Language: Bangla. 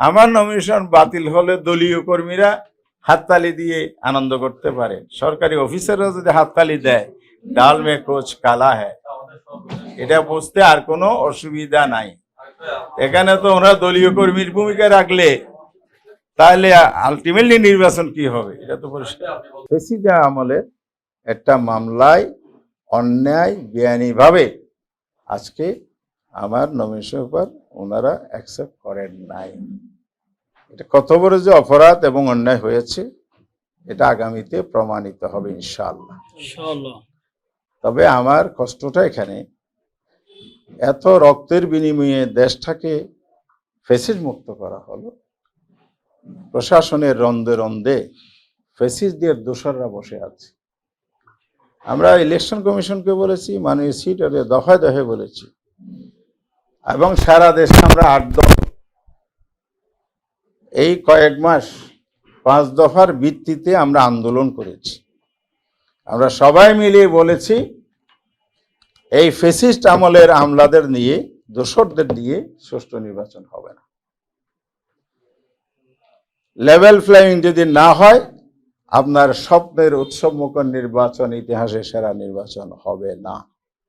আমার নমিনেশন বাতিল হলে দলীয় কর্মীরা হাততালি দিয়ে আনন্দ করতে পারে, সরকারি অফিসাররা যদি হাততালি দেয় ডাল মে কোচ কালা হ্যায়, এটা বুঝতে আর কোনো অসুবিধা নাই। এখানে তো ওনারা দলীয় কর্মীর ভূমিকা রাখলে তাহলে আলটিমেটলি নির্বাচন কি হবে এটা তো পরিষ্কার। ফেসিজা আমলের একটা মামলায় অন্যায় বেআইনিভাবে আজকে আমার নমিনেশন পেপার ওনারা অ্যাকসেপ্ট করেন নাই। এটা কত বড় যে অপরাধ এবং অন্যায় হয়েছে এটা আগামীতে প্রমাণিত হবে ইনশাআল্লাহ। তবে আমার কষ্টটা এখানে, এত রক্তের বিনিময়ে দেশটাকে ফেসিজ মুক্ত করা হলো, প্রশাসনের রন্দে রন্দে ফেসিজদের দোসররা বসে আছে। আমরা ইলেকশন কমিশনকে বলেছি, মাননীয় সিট দফায় দফায় বলেছি, এবং সারা দেশে আমরা 8 দফা এই কয়েক মাস 5 দফার ভিত্তিতে আমরা আন্দোলন করেছি। আমরা সবাই মিলিয়ে বলেছি এই ফেসিস্ট আমলের আমলাদের নিয়ে, দোসরদের দিয়ে সুষ্ঠু নির্বাচন হবে না। লেভেল প্লেয়িং যদি না হয় আপনার স্বপ্নের উৎসবমুখর নির্বাচন ইতিহাসে সেরা নির্বাচন হবে না।